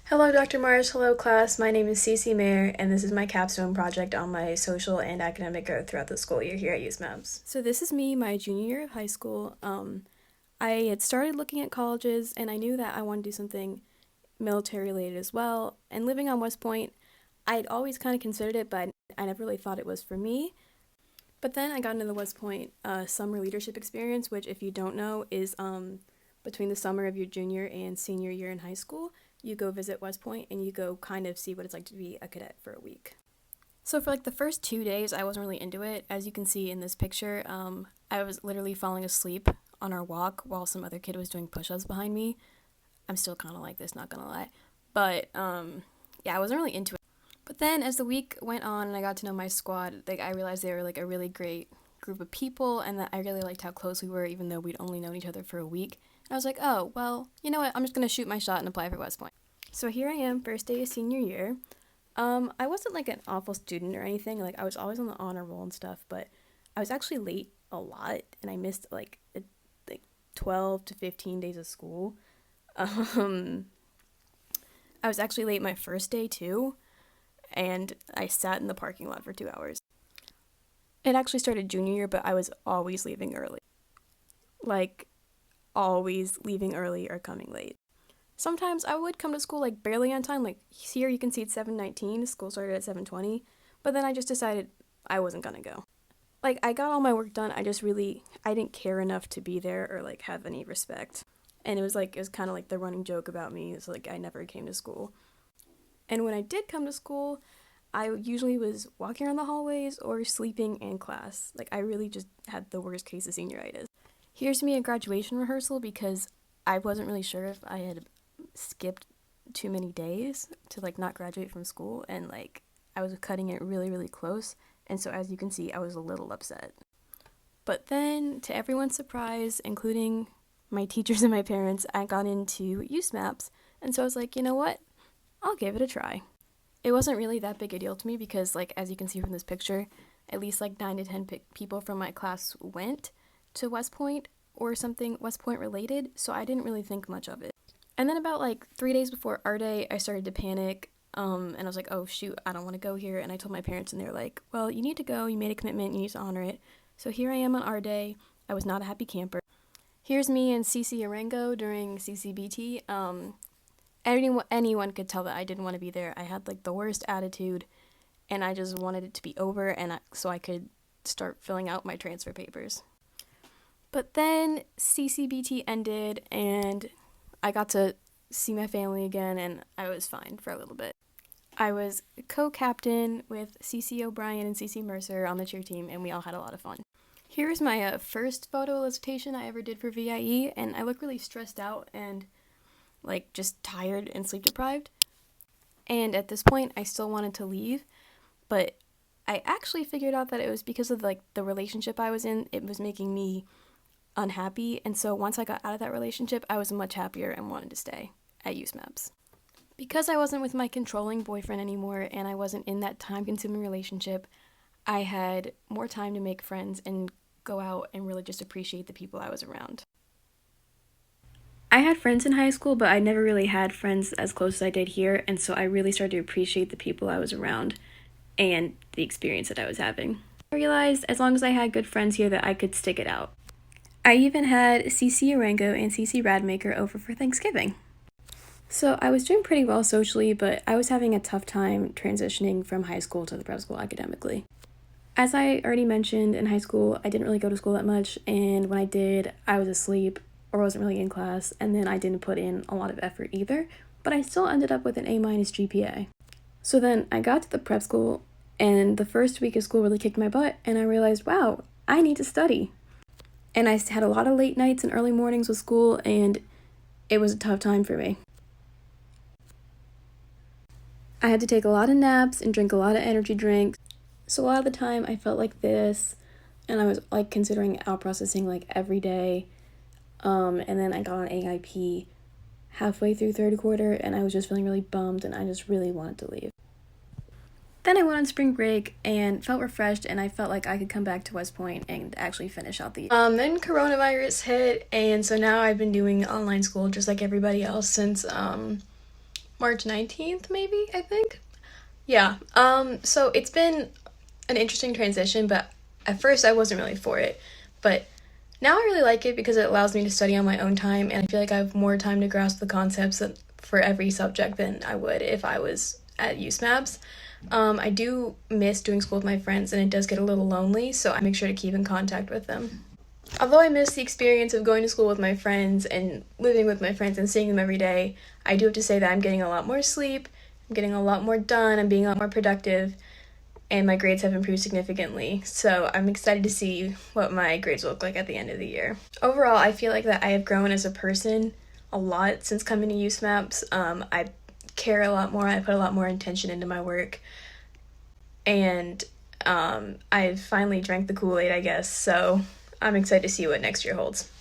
Hello, Dr. Mars. Hello, class. My name is Cece Mayer, and this is my capstone project on my social and academic growth throughout the school year here at USMAPS. So this is me, my junior year of high school. I had started looking at colleges, and I knew that I wanted to do something military-related as well. And living on West Point, I'd always kind of considered it, but I never really thought it was for me. But then I got into the West Point summer leadership experience, which, if you don't know, is between the summer of your junior and senior year in high school. You go visit West Point and you go kind of see what it's like to be a cadet for a week. So for like the first 2 days, I wasn't really into it. As you can see in this picture, I was literally falling asleep on our walk while some other kid was doing push-ups behind me. I'm still kind of like this, not gonna lie. But yeah, I wasn't really into it. But then as the week went on and I got to know my squad, like I realized they were like a really great group of people and that I really liked how close we were even though we'd only known each other for a week. I was like, oh, well, you know what? I'm just going to shoot my shot and apply for West Point. So here I am, first day of senior year. I wasn't like an awful student or anything. Like I was always on the honor roll and stuff, but I was actually late a lot and I missed like 12 to 15 days of school. I was actually late my first day too, and I sat in the parking lot for 2 hours. It actually started junior year, but I was always leaving early. Like, always leaving early or coming late. Sometimes I would come to school like barely on time. Like here you can see it's 7:19, school started at 7:20, but then I just decided I wasn't gonna go. Like I got all my work done, I didn't care enough to be there or like have any respect. And it was kind of like the running joke about me. It's like I never came to school. And when I did come to school, I usually was walking around the hallways or sleeping in class. Like I really just had the worst case of senioritis. Here's me at graduation rehearsal because I wasn't really sure if I had skipped too many days to like not graduate from school, and like I was cutting it really, really close, and so as you can see, I was a little upset. But then, to everyone's surprise, including my teachers and my parents, I got into USMAPS, and so I was like, you know what? I'll give it a try. It wasn't really that big a deal to me because, like, as you can see from this picture, at least like 9 to 10 people from my class went to West Point or something West Point related, so I didn't really think much of it. And then about like 3 days before our day, I started to panic, and I was like, oh shoot, I don't want to go here. And I told my parents, and they were like, well, you need to go, you made a commitment, you need to honor it. So here I am on our day. I was not a happy camper. Here's me and CC Arango during CCBT. Anyone could tell that I didn't want to be there. I had like the worst attitude, and I just wanted it to be over, and so I could start filling out my transfer papers. But then CCBT ended, and I got to see my family again, and I was fine for a little bit. I was co-captain with CC O'Brien and CC Mercer on the cheer team, and we all had a lot of fun. Here's my first photo elicitation I ever did for VIE, and I look really stressed out and like just tired and sleep deprived. And at this point, I still wanted to leave, but I actually figured out that it was because of like the relationship I was in. It was making me unhappy, and so once I got out of that relationship, I was much happier and wanted to stay at USMAPS. Because I wasn't with my controlling boyfriend anymore and I wasn't in that time-consuming relationship, I had more time to make friends and go out and really just appreciate the people I was around. I had friends in high school, but I never really had friends as close as I did here, and so I really started to appreciate the people I was around and the experience that I was having. I realized as long as I had good friends here that I could stick it out. I even had CC Arango and CC Radmaker over for Thanksgiving. So I was doing pretty well socially, but I was having a tough time transitioning from high school to the prep school academically. As I already mentioned, in high school, I didn't really go to school that much, and when I did, I was asleep or wasn't really in class, and then I didn't put in a lot of effort either, but I still ended up with an A- GPA. So then I got to the prep school, and the first week of school really kicked my butt, and I realized, wow, I need to study. And I had a lot of late nights and early mornings with school, and it was a tough time for me. I had to take a lot of naps and drink a lot of energy drinks. So a lot of the time I felt like this, and I was like considering out processing like every day. And then I got on AIP halfway through third quarter, and I was just feeling really bummed, and I just really wanted to leave. Then I went on spring break and felt refreshed, and I felt like I could come back to West Point and actually finish out the year. Then coronavirus hit, and so now I've been doing online school just like everybody else since March 19th, maybe, I think. Yeah. So it's been an interesting transition, but at first I wasn't really for it. But now I really like it because it allows me to study on my own time, and I feel like I have more time to grasp the concepts for every subject than I would if I was at USMABs. I do miss doing school with my friends, and it does get a little lonely, so I make sure to keep in contact with them. Although I miss the experience of going to school with my friends and living with my friends and seeing them every day, I do have to say that I'm getting a lot more sleep, I'm getting a lot more done, I'm being a lot more productive, and my grades have improved significantly. So I'm excited to see what my grades look like at the end of the year. Overall, I feel like that I have grown as a person a lot since coming to USMAPS. I care a lot more, I put a lot more intention into my work, and I've finally drank the Kool-Aid, I guess, so I'm excited to see what next year holds.